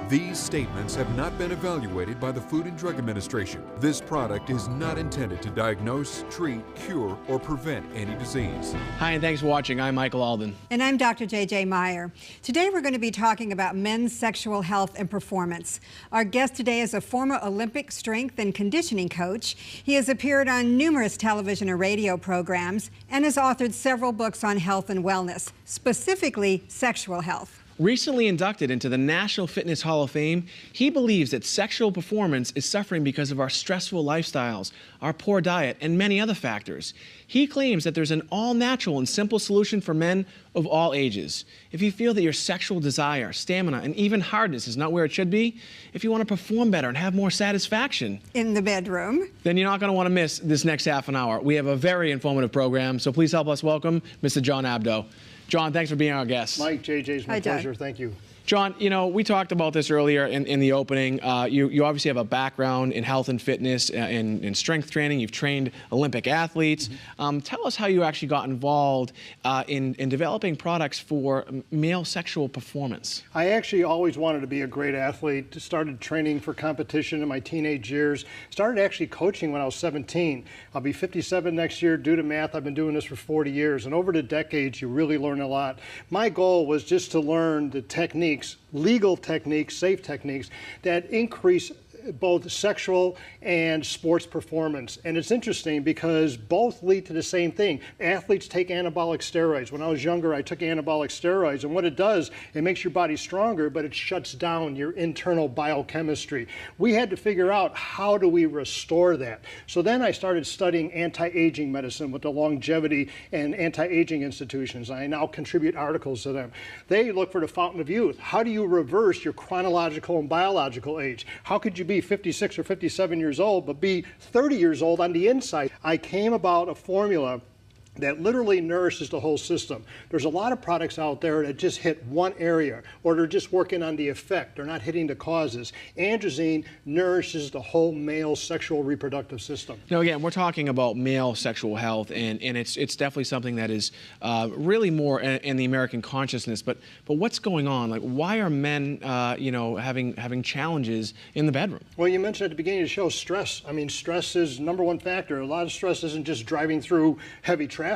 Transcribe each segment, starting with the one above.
These statements have not been evaluated by the Food and Drug Administration. This product is not intended to diagnose, treat, cure, or prevent any disease. Hi, and thanks for watching. I'm Michael Alden. And I'm Dr. J.J. Meyer. Today we're going to be talking about men's sexual health and performance. Our guest today is a former Olympic strength and conditioning coach. He has appeared on numerous television and radio programs and has authored several books on health and wellness, specifically sexual health. Recently inducted into the National Fitness Hall of Fame, he believes that sexual performance is suffering because of our stressful lifestyles, our poor diet, and many other factors. He claims that there's an all-natural and simple solution for men of all ages. If you feel that your sexual desire, stamina, and even hardness is not where it should be, if you want to perform better and have more satisfaction in the bedroom, then you're not going to want to miss this next half an hour. We have a very informative program, so please help us welcome Mr. John Abdo. John, thanks for being our guest. Mike, JJ, it's my pleasure. Thank you. John, you know, we talked about this earlier in the opening. You obviously have a background in health and fitness, in strength training. You've trained Olympic athletes. Tell us how you actually got involved in developing products for male sexual performance. I actually always wanted to be a great athlete. Started training for competition in my teenage years. Started actually coaching when I was 17. I'll be 57 next year. Due to math, I've been doing this for 40 years. And over the decades, you really learn a lot. My goal was just to learn the techniques, legal techniques, safe techniques that increase both sexual and sports performance. And it's interesting because both lead to the same thing. Athletes take anabolic steroids. When I was younger, I took anabolic steroids, and what it does, it makes your body stronger, but it shuts down your internal biochemistry. We had to figure out, how do we restore that? So then I started studying anti-aging medicine with the longevity and anti-aging institutions. I now contribute articles to them. They look for the fountain of youth. How do you reverse your chronological and biological age? How could you be 56 or 57 years old, but be 30 years old on the inside? I came about a formula that literally nourishes the whole system. There's a lot of products out there that just hit one area, or they're just working on the effect. They're not hitting the causes. Androzene nourishes the whole male sexual reproductive system. Now, again, we're talking about male sexual health, and it's definitely something that is really more in the American consciousness. But what's going on? Like, why are men, you know, having challenges in the bedroom? Well, you mentioned at the beginning of the show stress. I mean, stress is #1 factor. A lot of stress isn't just driving through heavy traffic.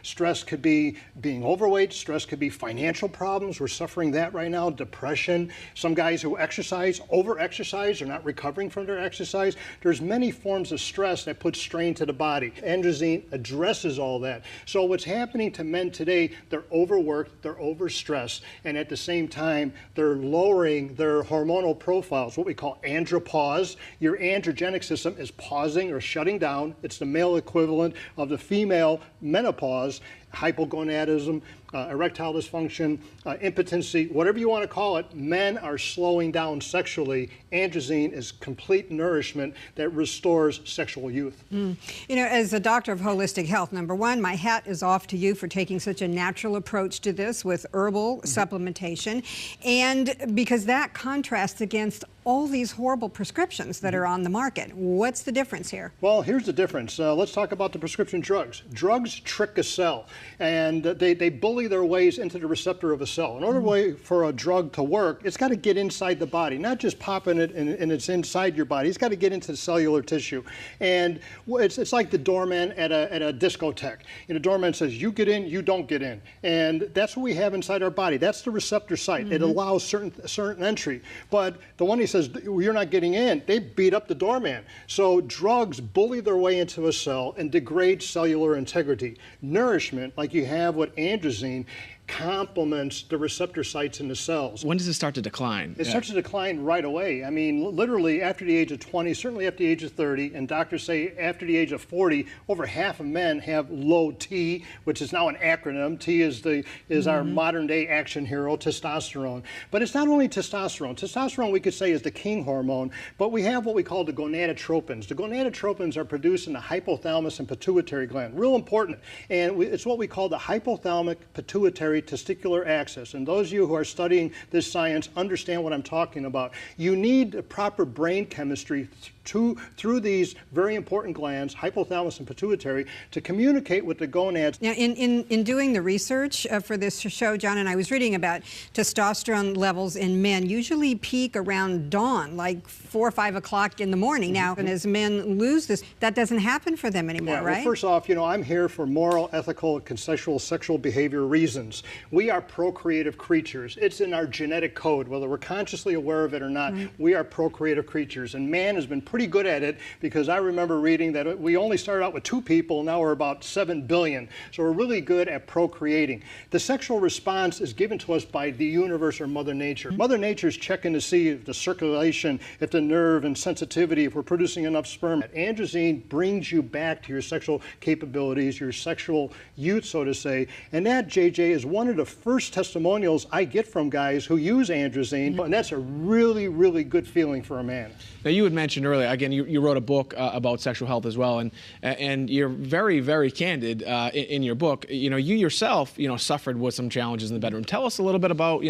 Stress could be being overweight. Stress could be financial problems. We're suffering that right now. Depression. Some guys who exercise, over-exercise, are not recovering from their exercise. There's many forms of stress that put strain to the body. Androzene addresses all that. So what's happening to men today, they're overworked, they're overstressed, and at the same time, they're lowering their hormonal profiles, what we call andropause. Your androgenic system is pausing or shutting down. It's the male equivalent of the female menopause, hypogonadism, erectile dysfunction, impotency, whatever you want to call it. Men are slowing down sexually. Androzene is complete nourishment that restores sexual youth. You know, as a doctor of holistic health, #1, my hat is off to you for taking such a natural approach to this with herbal supplementation, and because that contrasts against all these horrible prescriptions that are on the market. What's the difference here? Well, here's the difference. Let's talk about the prescription drugs. Drugs trick a cell, and they bully their ways into the receptor of a cell. In order for a drug to work, it's got to get inside the body, not just popping it and it's inside your body. It's got to get into the cellular tissue. And it's like the doorman at a discotheque. You know, doorman says, you get in, you don't get in. And that's what we have inside our body. That's the receptor site. It allows certain entry. But the one he says, you're not getting in, they beat up the doorman. So drugs bully their way into a cell and degrade cellular integrity. Nourishment, like you have with androzene, complements the receptor sites in the cells. When does it start to decline? It starts to decline right away. I mean, literally after the age of 20, certainly after the age of 30, and doctors say after the age of 40, over half of men have low T, which is now an acronym. T is our modern day action hero, testosterone. But it's not only testosterone. Testosterone, we could say, is the king hormone, but we have what we call the gonadotropins. The gonadotropins are produced in the hypothalamus and pituitary gland. Real important. And it's what we call the hypothalamic pituitary testicular axis. And those of you who are studying this science understand what I'm talking about. You need proper brain chemistry through these very important glands, hypothalamus and pituitary, to communicate with the gonads. Now, in doing the research for this show, John, and I was reading about testosterone levels in men usually peak around dawn, like 4 or 5 o'clock in the morning. Now, and as men lose this, that doesn't happen for them anymore, yeah, right? Well, first off, I'm here for moral, ethical, consensual sexual behavior reasons. We are procreative creatures. It's in our genetic code, whether we're consciously aware of it or not. Right. We are procreative creatures, and man has been pretty good at it, because I remember reading that we only started out with 2 people, now we're about 7 billion. So we're really good at procreating. The sexual response is given to us by the universe or Mother Nature. Mother Nature's checking to see if the circulation, if the nerve and sensitivity, if we're producing enough sperm. Androzene brings you back to your sexual capabilities, your sexual youth, so to say. And that, JJ, is one of the first testimonials I get from guys who use androzene, and that's a really, really good feeling for a man. Now, you had mentioned earlier, again, you wrote a book about sexual health as well, and you're very, very candid in your book. You yourself, suffered with some challenges in the bedroom. Tell us a little bit about,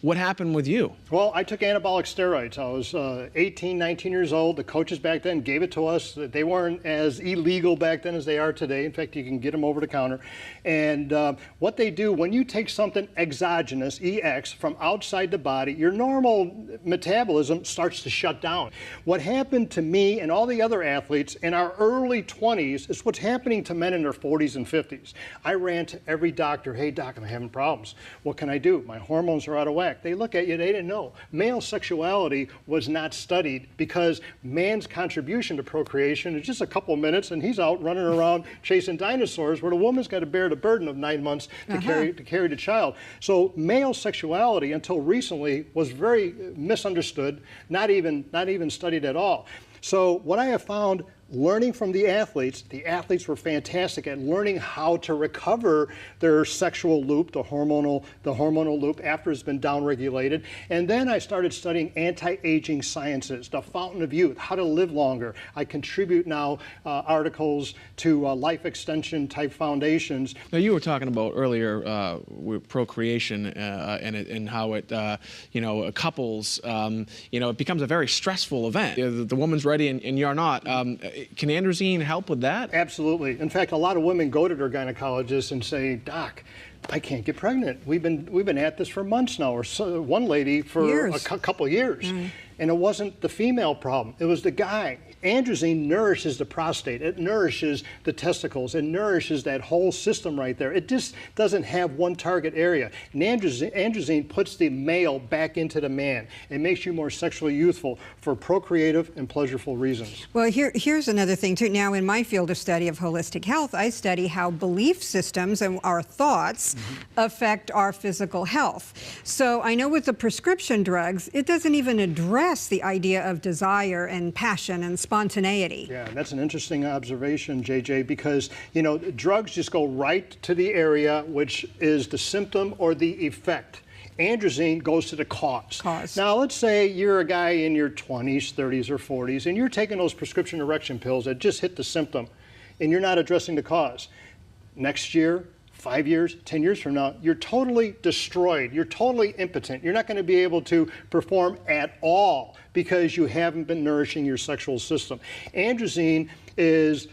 what happened with you. Well, I took anabolic steroids. I was 18, 19 years old. The coaches back then gave it to us. They weren't as illegal back then as they are today. In fact, you can get them over the counter. And what they do, when you take something exogenous, EX, from outside the body, your normal metabolism starts to shut down. What happened to me and all the other athletes in our early 20s is what's happening to men in their 40s and 50s. I ran to every doctor. Hey, doc, I'm having problems. What can I do? My hormones are out of whack. They look at you, they didn't know. Male sexuality was not studied because man's contribution to procreation is just a couple minutes, and he's out running around chasing dinosaurs, where the woman's got to bear the burden of 9 months to carry the child. So male sexuality, until recently, was very misunderstood, not even studied at all. So what I have found, learning from the athletes were fantastic at learning how to recover their sexual loop, the hormonal loop, after it's been downregulated. And then I started studying anti-aging sciences, the fountain of youth, how to live longer. I contribute now articles to life extension type foundations. Now, you were talking about earlier with procreation and how it, couples, it becomes a very stressful event. The woman's ready and you're not. Can androzene help with that? Absolutely. In fact, a lot of women go to their gynecologist and say, Doc, I can't get pregnant. We've been at this for months now, or one lady for a couple of years. And it wasn't the female problem, it was the guy. Androzene nourishes the prostate, it nourishes the testicles, it nourishes that whole system right there. It just doesn't have one target area. And androzene puts the male back into the man. It makes you more sexually youthful for procreative and pleasureful reasons. Well, here's another thing too. Now, in my field of study of holistic health, I study how belief systems and our thoughts affect our physical health. So I know with the prescription drugs, it doesn't even address the idea of desire and passion and spontaneity. Yeah, that's an interesting observation, JJ, because, drugs just go right to the area which is the symptom or the effect. Androzene goes to the cause. Now, let's say you're a guy in your 20s, 30s, or 40s, and you're taking those prescription erection pills that just hit the symptom, and you're not addressing the cause. Next year, 5 years, 10 years from now, you're totally destroyed. You're totally impotent. You're not going to be able to perform at all because you haven't been nourishing your sexual system. Androzene is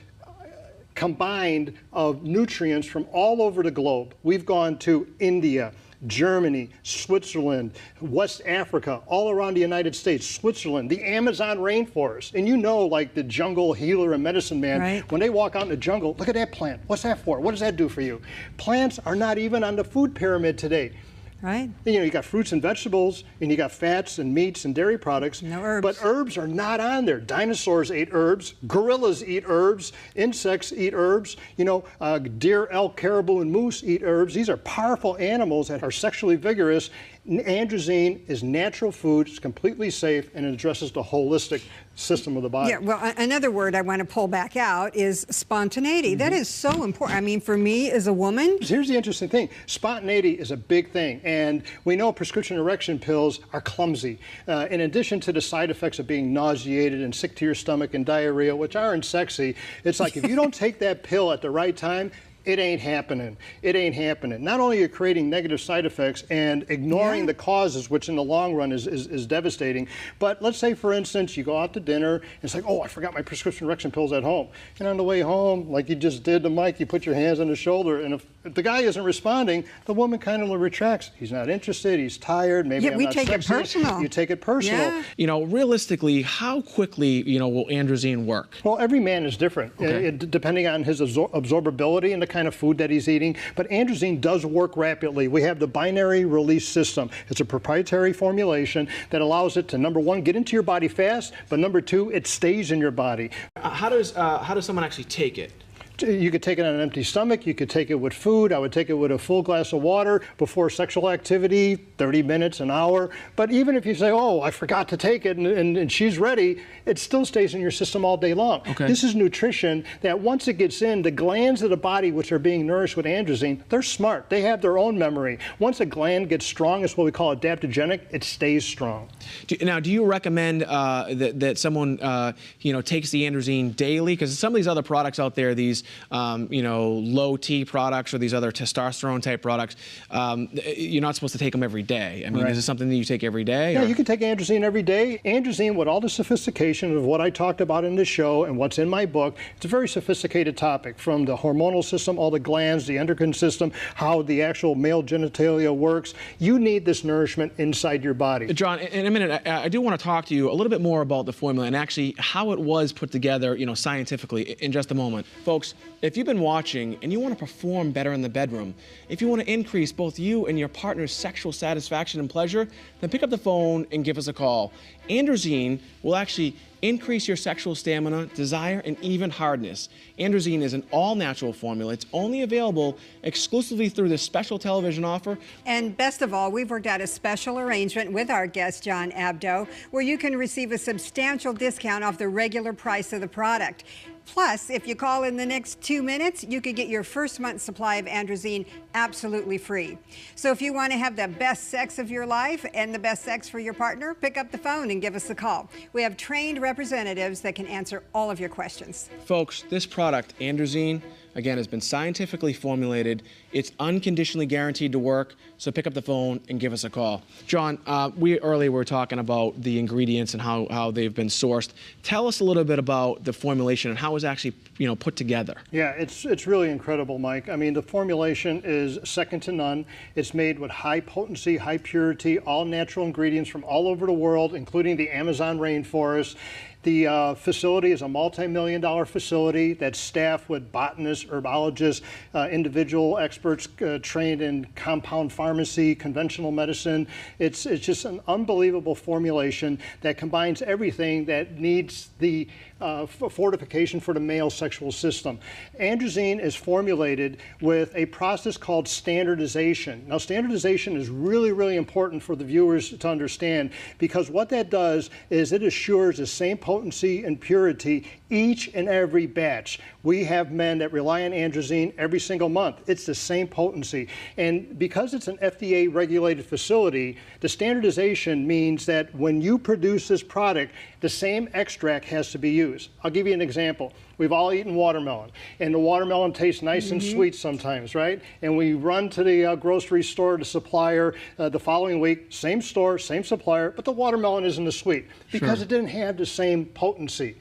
combined of nutrients from all over the globe. We've gone to India, Germany, Switzerland, West Africa, all around the United States, Switzerland, the Amazon rainforest. And like the jungle healer and medicine man, when they walk out in the jungle, look at that plant. What's that for? What does that do for you? Plants are not even on the food pyramid today. Right. You got fruits and vegetables, and you got fats and meats and dairy products. No herbs. But herbs are not on there. Dinosaurs ate herbs. Gorillas eat herbs. Insects eat herbs. Deer, elk, caribou, and moose eat herbs. These are powerful animals that are sexually vigorous. Androzene is natural food. It's completely safe, and it addresses the holistic system of the body. Yeah, well, another word I want to pull back out is spontaneity. That is so important. I mean, for me as a woman. Here's the interesting thing. Spontaneity is a big thing, and we know prescription erection pills are clumsy. In addition to the side effects of being nauseated and sick to your stomach and diarrhea, which aren't sexy, it's like if you don't take that pill at the right time, it ain't happening. It ain't happening. Not only are you creating negative side effects and ignoring the causes, which in the long run is devastating, but let's say, for instance, you go out to dinner and it's like, oh, I forgot my prescription Rexin pills at home. And on the way home, like you just did to Mike, you put your hands on his shoulder, and if the guy isn't responding, the woman kind of retracts. He's not interested, he's tired, maybe I'm we not take sexy. it personal. You take it personal. Yeah. You know, realistically, how quickly, you know, will androzene work? Well, every man is different, depending on his absorbability and the kind of food that he's eating. But androzene does work rapidly. We have the binary release system. It's a proprietary formulation that allows it to, number one, get into your body fast, but number two, it stays in your body. How does someone actually take it? You could take it on an empty stomach. You could take it with food. I would take it with a full glass of water before sexual activity, 30 minutes, an hour. But even if you say, oh, I forgot to take it, and she's ready, it still stays in your system all day long. Okay. This is nutrition that once it gets in, the glands of the body which are being nourished with androzene, they're smart. They have their own memory. Once a gland gets strong, it's what we call adaptogenic, it stays strong. Now, do you recommend that someone you know, takes the androzene daily? Because some of these other products out there, these you know, low T products or these other testosterone type products, you're not supposed to take them every day. I mean, is it something that you take every day? Yeah, or? you can take androzene every day. Androzene, with all the sophistication of what I talked about in this show and what's in my book, it's a very sophisticated topic, from the hormonal system, all the glands, the endocrine system, how the actual male genitalia works. You need this nourishment inside your body. John, in a minute, I do want to talk to you a little bit more about the formula and actually how it was put together, you know, scientifically in just a moment. Folks, if you've been watching and you want to perform better in the bedroom, if you want to increase both you and your partner's sexual satisfaction and pleasure, then pick up the phone and give us a call. Androzene will actually increase your sexual stamina, desire, and even hardness. Androzene is an all-natural formula. It's only available exclusively through this special television offer. And best of all, we've worked out a special arrangement with our guest, John Abdo, where you can receive a substantial discount off the regular price of the product. Plus, if you call in the next 2 minutes, you could get your first month's supply of androzene absolutely free. So if you want to have the best sex of your life and the best sex for your partner, pick up the phone and give us a call. We have trained representatives that can answer all of your questions. Folks, this product, androzene, again, has been scientifically formulated. It's unconditionally guaranteed to work, so pick up the phone and give us a call. John, we earlier were talking about the ingredients and how they've been sourced. Tell us a little bit about the formulation and how it was actually, you know, put together. Yeah, it's really incredible, Mike. I mean, the formulation is second to none. It's made with high potency, high purity, all natural ingredients from all over the world, including the Amazon rainforest. The facility is a multi-million-dollar facility that's staffed with botanists, herbologists, individual experts trained in compound pharmacy, conventional medicine. It's just an unbelievable formulation that combines everything that needs the fortification for the male sexual system. Androzene is formulated with a process called standardization. Now, standardization is really, really important for the viewers to understand, because what that does is it assures the same potency and purity each and every batch. We have men that rely on androzene every single month. It's the same potency. And because it's an FDA-regulated facility, the standardization means that when you produce this product, the same extract has to be used. I'll give you an example. We've all eaten watermelon, and the watermelon tastes nice and sweet sometimes, right? And we run to the grocery store, the supplier, the following week, same store, same supplier, but the watermelon isn't as sweet because it didn't have the same potency.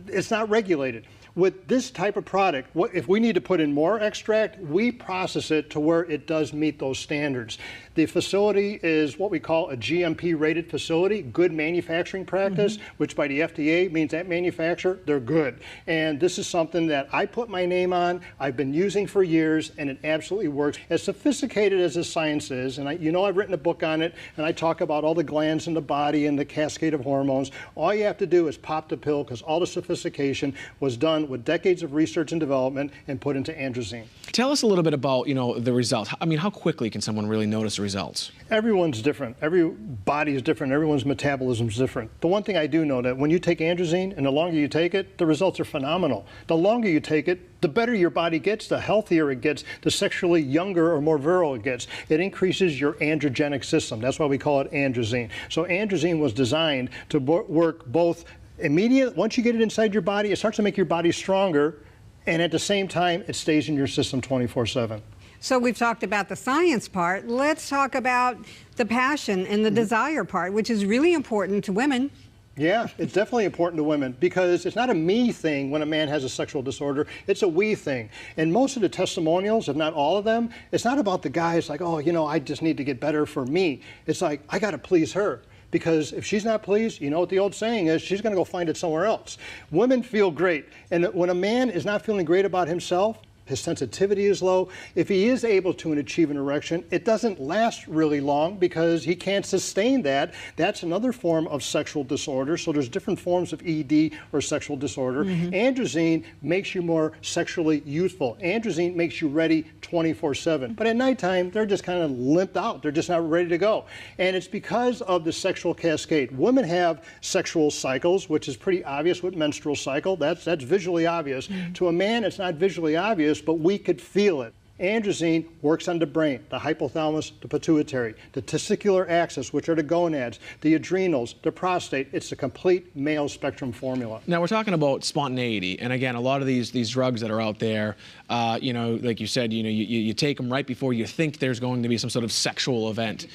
It's not regulated. With this type of product, if we need to put in more extract, we process it to where it does meet those standards. The facility is what we call a GMP-rated facility, good manufacturing practice, which by the FDA means that manufacturer, they're good. And this is something that I put my name on, I've been using for years, and it absolutely works. As sophisticated as the science is, and you know I've written a book on it, and I talk about all the glands in the body and the cascade of hormones, all you have to do is pop the pill, because all the sophistication was done with decades of research and development and put into androzene. Tell us a little bit about, you know, the results. I mean, how quickly can someone really notice the results? Everyone's different. Every body is different. Everyone's metabolism is different. The one thing I do know that when you take androzene, and the longer you take it, the results are phenomenal. The longer you take it, the better your body gets, the healthier it gets, the sexually younger or more virile it gets. It increases your androgenic system. That's why we call it androzene. So androzene was designed to work both immediate. Once you get it inside your body, it starts to make your body stronger, and at the same time, it stays in your system 24/7. So we've talked about the science part. Let's talk about the passion and the desire part, which is really important to women. Yeah, it's definitely important to women because it's not a me thing when a man has a sexual disorder, it's a we thing. And most of the testimonials, if not all of them, it's not about the guy. It's like, oh, you know, I just need to get better for me. It's like, I got to please her. Because if she's not pleased, you know what the old saying is, she's going to go find it somewhere else. Women feel great. And when a man is not feeling great about himself, his sensitivity is low. If he is able to achieve an erection, it doesn't last really long because he can't sustain that. That's another form of sexual disorder. So there's different forms of ED or sexual disorder. Androzene makes you more sexually youthful. Androzene makes you ready 24/7. But at nighttime, they're just kind of limped out. They're just not ready to go. And it's because of the sexual cascade. Women have sexual cycles, which is pretty obvious with menstrual cycle. That's visually obvious. To a man, it's not visually obvious, but we could feel it. Androzene works on the brain, the hypothalamus, the pituitary, the testicular axis, which are the gonads, the adrenals, the prostate. It's a complete male spectrum formula. Now we're talking about spontaneity, and again, a lot of these drugs that are out there, you know, like you said, you know, you take them right before you think there's going to be some sort of sexual event.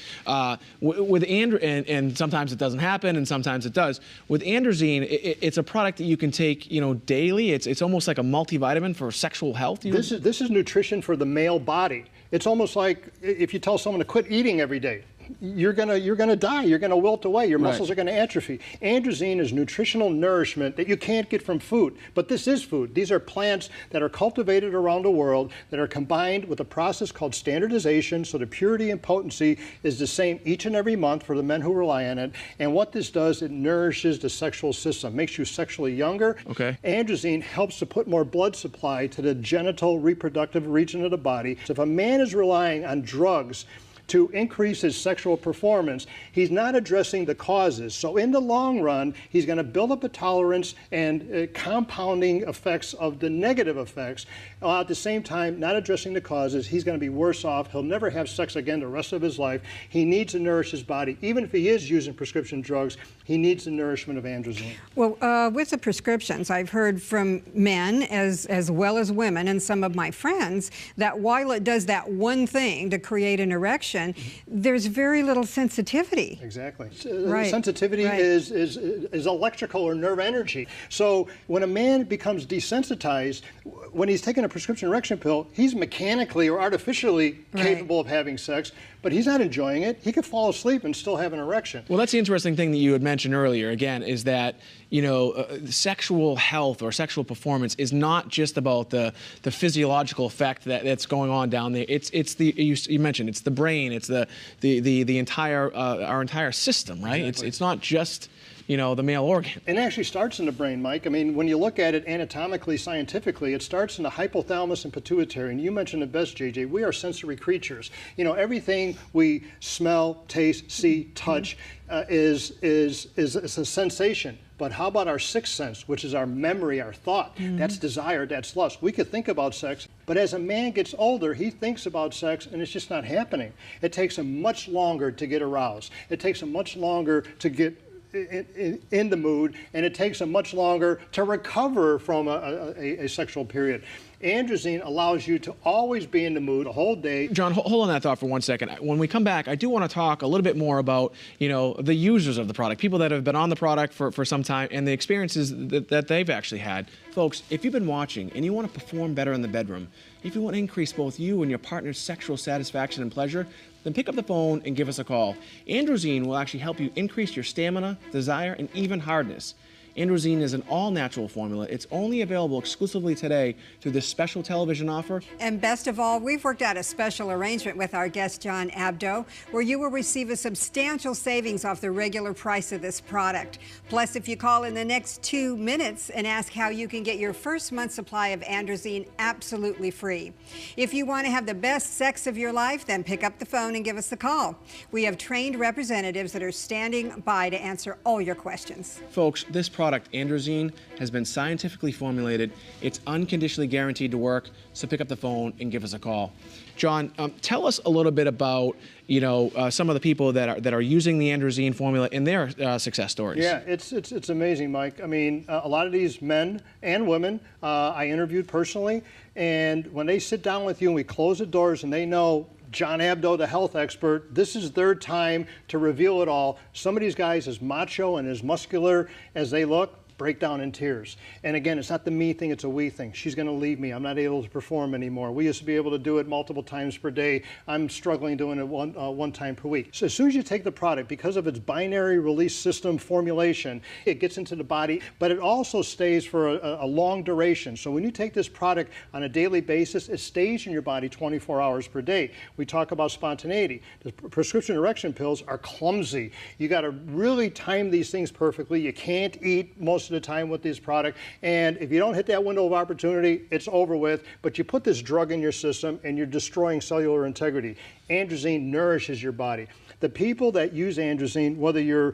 With and sometimes it doesn't happen, and sometimes it does. With Androzene, it's a product that you can take, you know, daily. It's almost like a multivitamin for sexual health. This is nutrition for the male body. It's almost like if you tell someone to quit eating every day, you're gonna die. You're gonna wilt away. Your muscles are gonna atrophy. Androzene is nutritional nourishment that you can't get from food, but this is food. These are plants that are cultivated around the world that are combined with a process called standardization, so the purity and potency is the same each and every month for the men who rely on it. And what this does, it nourishes the sexual system, makes you sexually younger. Okay. Androzene helps to put more blood supply to the genital reproductive region of the body. So if a man is relying on drugs to increase his sexual performance, he's not addressing the causes. So in the long run, he's going to build up a tolerance and compounding effects of the negative effects. At the same time, not addressing the causes, he's going to be worse off. He'll never have sex again the rest of his life. He needs to nourish his body. Even if he is using prescription drugs, he needs the nourishment of androzene. Well, with the prescriptions, I've heard from men as well as women and some of my friends that while it does that one thing to create an erection, there's very little sensitivity. Exactly. Right. Sensitivity is electrical or nerve energy. So when a man becomes desensitized, when he's taking a prescription erection pill, he's mechanically or artificially capable of having sex, but he's not enjoying it. He could fall asleep and still have an erection. Well, that's the interesting thing that you had mentioned earlier, again, is that, you know, sexual health or sexual performance is not just about the physiological effect that's going on down there. It's the, you mentioned, it's the brain, it's the entire, our entire system, right? Exactly. It's not just, you know, the male organ. It actually starts in the brain, Mike. I mean, when you look at it anatomically, scientifically, it starts in the hypothalamus and pituitary. And you mentioned it best, JJ. We are sensory creatures. You know, everything we smell, taste, see, touch is a sensation. But how about our sixth sense, which is our memory, our thought? That's desire, that's lust. We could think about sex, but as a man gets older, he thinks about sex and it's just not happening. It takes him much longer to get aroused. It takes him much longer to get in the mood, and it takes them much longer to recover from a sexual period. Androzene allows you to always be in the mood a whole day. John, hold on that thought for 1 second. When we come back, I do want to talk a little bit more about, you know, the users of the product, people that have been on the product for some time and the experiences that they've actually had. Folks, if you've been watching and you want to perform better in the bedroom, if you want to increase both you and your partner's sexual satisfaction and pleasure, then pick up the phone and give us a call. Androzene will actually help you increase your stamina, desire, and even hardness. Androzene is an all-natural formula. It's only available exclusively today through this special television offer. And best of all, we've worked out a special arrangement with our guest, John Abdo, where you will receive a substantial savings off the regular price of this product. Plus, if you call in the next 2 minutes and ask how you can get your first month's supply of Androzene absolutely free. If you want to have the best sex of your life, then pick up the phone and give us a call. We have trained representatives that are standing by to answer all your questions. Folks, this product product, androzene, has been scientifically formulated. It's unconditionally guaranteed to work, so pick up the phone and give us a call. John, tell us a little bit about, some of the people that are using the androzene formula in their success stories. Yeah, it's amazing, Mike. I mean, a lot of these men and women I interviewed personally, and when they sit down with you and we close the doors and they know John Abdo, the health expert, this is their time to reveal it all. Some of these guys, as macho and as muscular as they look, break down in tears. And again, it's not the me thing, it's a we thing. She's going to leave me. I'm not able to perform anymore. We used to be able to do it multiple times per day. I'm struggling doing it one time per week. So as soon as you take the product, because of its binary release system formulation, it gets into the body, but it also stays for a long duration. So when you take this product on a daily basis, it stays in your body 24 hours per day. We talk about spontaneity. The prescription erection pills are clumsy. You got to really time these things perfectly. You can't eat most of the time with this product, and if you don't hit that window of opportunity, it's over with. But you put this drug in your system and you're destroying cellular integrity. Androzene nourishes your body. The people that use androzene, whether you're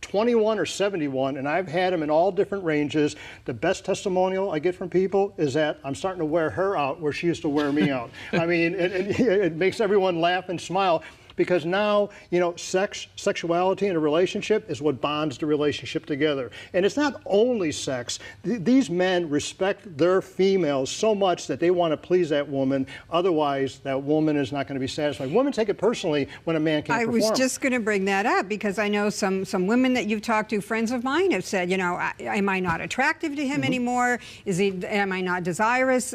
21 or 71, and I've had them in all different ranges, the best testimonial I get from people is that I'm starting to wear her out where she used to wear me out. I mean, it makes everyone laugh and smile. Because now, sexuality in a relationship is what bonds the relationship together. And it's not only sex. These men respect their females so much that they want to please that woman. Otherwise, that woman is not going to be satisfied. Women take it personally when a man can't perform. I was just going to bring that up because I know some women that you've talked to, friends of mine, have said, am I not attractive to him anymore? Am I not desirous?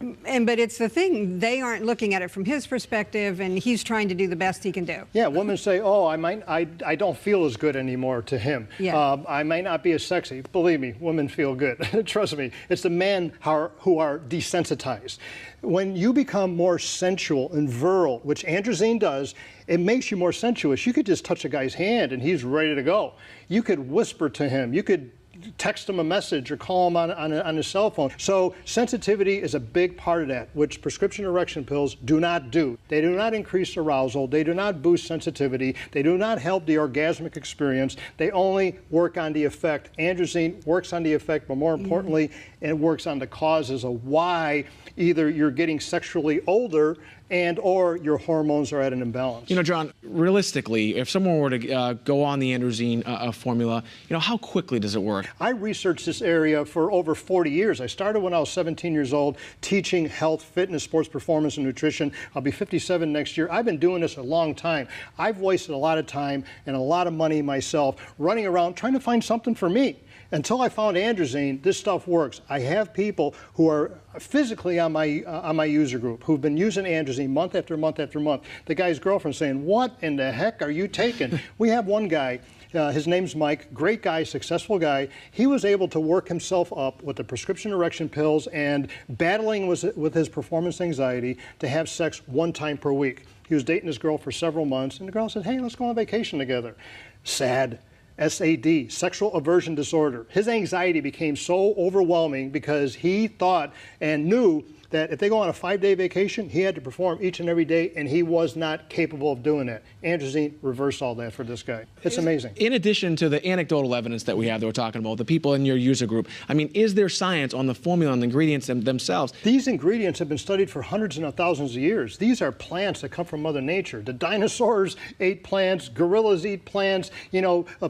But it's the thing, they aren't looking at it from his perspective, and he's trying to do the best he can do. Yeah, women say, oh, I don't feel as good anymore to him. Yeah. I might not be as sexy. Believe me, women feel good. Trust me. It's the men who are desensitized. When you become more sensual and virile, which androzene does, it makes you more sensuous. You could just touch a guy's hand and he's ready to go. You could whisper to him. You could text him a message or call him on his cell phone. So sensitivity is a big part of that, which prescription erection pills do not do. They do not increase arousal. They do not boost sensitivity. They do not help the orgasmic experience. They only work on the effect. Androzene works on the effect, but more importantly, it works on the causes of why either you're getting sexually older and or your hormones are at an imbalance. John, realistically, if someone were to go on the androzene formula, how quickly does it work? I researched this area for over 40 years. I started when I was 17 years old, teaching health, fitness, sports performance, and nutrition. I'll be 57 next year. I've been doing this a long time. I've wasted a lot of time and a lot of money myself running around trying to find something for me. Until I found androzene, this stuff works. I have people who are physically on my user group who've been using androzene month after month after month. The guy's girlfriend saying, "What in the heck are you taking?" We have one guy. His name's Mike, great guy, successful guy. He was able to work himself up with the prescription erection pills and battling with his performance anxiety to have sex one time per week. He was dating his girl for several months, and the girl said, "Hey, let's go on vacation together." Sad. SAD, sexual aversion disorder. His anxiety became so overwhelming because he thought and knew that if they go on a 5-day vacation, he had to perform each and every day, and he was not capable of doing that. Androzene reversed all that for this guy. It's amazing. In addition to the anecdotal evidence that we have that we're talking about, the people in your user group, is there science on the formula and the ingredients themselves? These ingredients have been studied for hundreds and thousands of years. These are plants that come from Mother Nature. The dinosaurs ate plants, gorillas eat plants.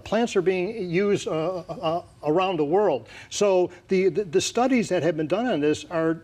Plants are being used around the world. So the studies that have been done on this are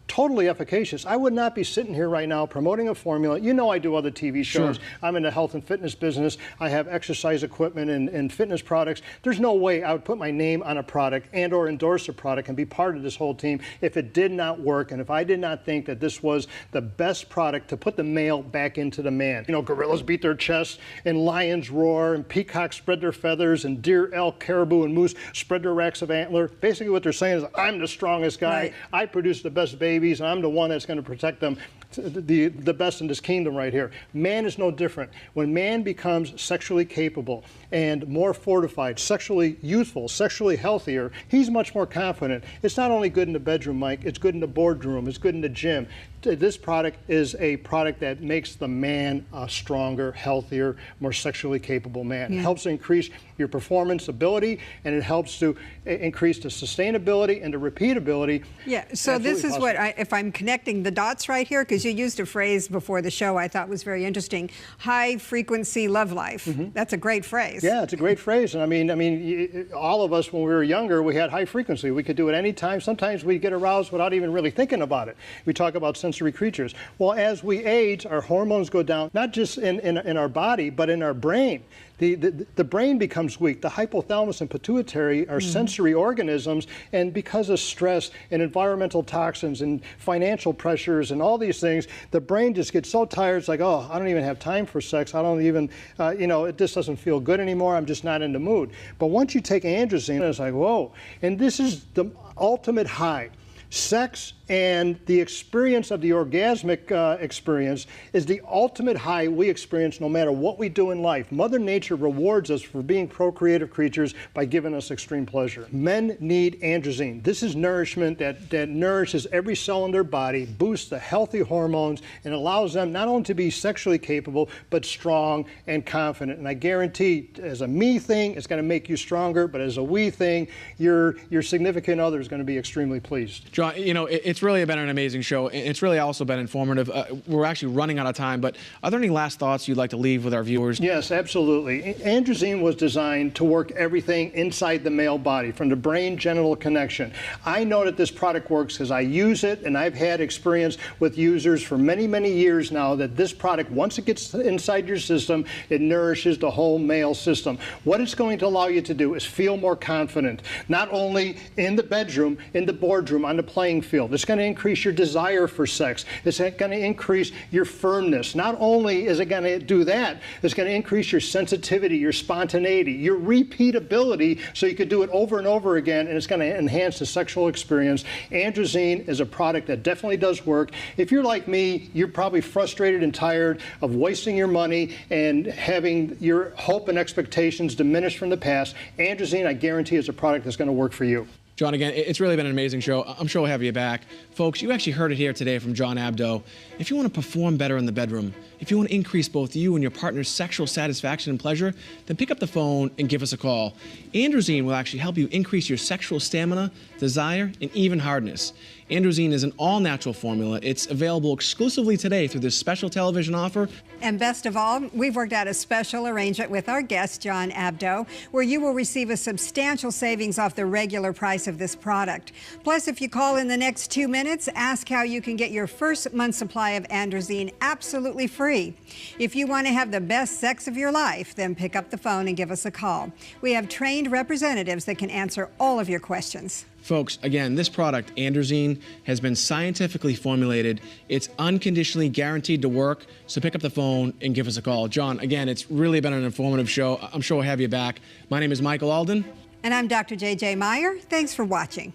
totally efficacious. I would not be sitting here right now promoting a formula. I do other TV shows. Sure. I'm in the health and fitness business. I have exercise equipment and fitness products. There's no way I would put my name on a product and or endorse a product and be part of this whole team if it did not work and if I did not think that this was the best product to put the male back into the man. Gorillas beat their chests and lions roar and peacocks spread their feathers and deer, elk, caribou, and moose spread their racks of antler. Basically what they're saying is, I'm the strongest guy. Right. I produce the best babies, and I'm the one that's going to protect them, the best in this kingdom right here. Man is no different. When man becomes sexually capable and more fortified, sexually youthful, sexually healthier, he's much more confident. It's not only good in the bedroom, Mike, it's good in the boardroom, it's good in the gym. This product is a product that makes the man a stronger, healthier, more sexually capable man. Yeah. It helps increase your performance ability, and it helps to increase the sustainability and the repeatability. Yeah, so this is what, if I'm connecting the dots right here, because you used a phrase before the show I thought was very interesting, high frequency love life. That's a great phrase. Yeah, it's a great phrase. And I mean, all of us when we were younger, we had high frequency. We could do it anytime. Sometimes we get aroused without even really thinking about it. We talk about sensory creatures. Well, as we age, our hormones go down, not just in our body, but in our brain. The brain becomes weak. The hypothalamus and pituitary are sensory organisms, and because of stress and environmental toxins and financial pressures and all these things, the brain just gets so tired. It's like, oh, I don't even have time for sex. I don't even, it just doesn't feel good anymore. I'm just not in the mood. But once you take androgen, it's like, whoa. And this is the ultimate high. Sex and the experience of the orgasmic experience is the ultimate high we experience no matter what we do in life. Mother Nature rewards us for being procreative creatures by giving us extreme pleasure. Men need androgen. This is nourishment that nourishes every cell in their body, boosts the healthy hormones, and allows them not only to be sexually capable, but strong and confident. And I guarantee, as a me thing, it's going to make you stronger, but as a we thing, your significant other is going to be extremely pleased. John, it's really been an amazing show. It's really also been informative. We're actually running out of time, but are there any last thoughts you'd like to leave with our viewers? Yes, absolutely. Androgen was designed to work everything inside the male body, from the brain-genital connection. I know that this product works because I use it, and I've had experience with users for many, many years now that this product, once it gets inside your system, it nourishes the whole male system. What it's going to allow you to do is feel more confident, not only in the bedroom, in the boardroom, on the playing field. It's going to increase your desire for sex. It's going to increase your firmness. Not only is it going to do that, it's going to increase your sensitivity, your spontaneity, your repeatability, so you could do it over and over again, and it's going to enhance the sexual experience. Androgen is a product that definitely does work. If you're like me, you're probably frustrated and tired of wasting your money and having your hope and expectations diminished from the past. Androgen, I guarantee, is a product that's going to work for you. John, again, it's really been an amazing show. I'm sure we'll have you back. Folks, you actually heard it here today from John Abdo. If you want to perform better in the bedroom, if you want to increase both you and your partner's sexual satisfaction and pleasure, then pick up the phone and give us a call. Androgen will actually help you increase your sexual stamina, desire, and even hardness. Androgen is an all-natural formula. It's available exclusively today through this special television offer. And best of all, we've worked out a special arrangement with our guest, John Abdo, where you will receive a substantial savings off the regular price of this product. Plus, if you call in the next 2 minutes, ask how you can get your first month's supply of androgen absolutely free. If you want to have the best sex of your life, then pick up the phone and give us a call. We have trained representatives that can answer all of your questions. Folks, again, this product, androgen, has been scientifically formulated. It's unconditionally guaranteed to work, so pick up the phone and give us a call. John, again, it's really been an informative show. I'm sure we'll have you back. My name is Michael Alden. And I'm Dr. J.J. Meyer. Thanks for watching.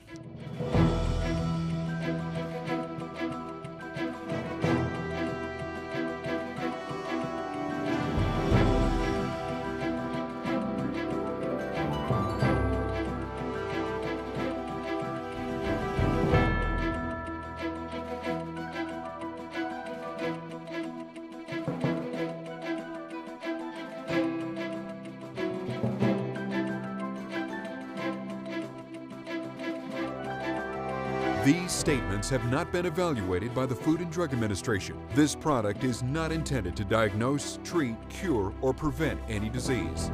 These statements have not been evaluated by the Food and Drug Administration. This product is not intended to diagnose, treat, cure, or prevent any disease.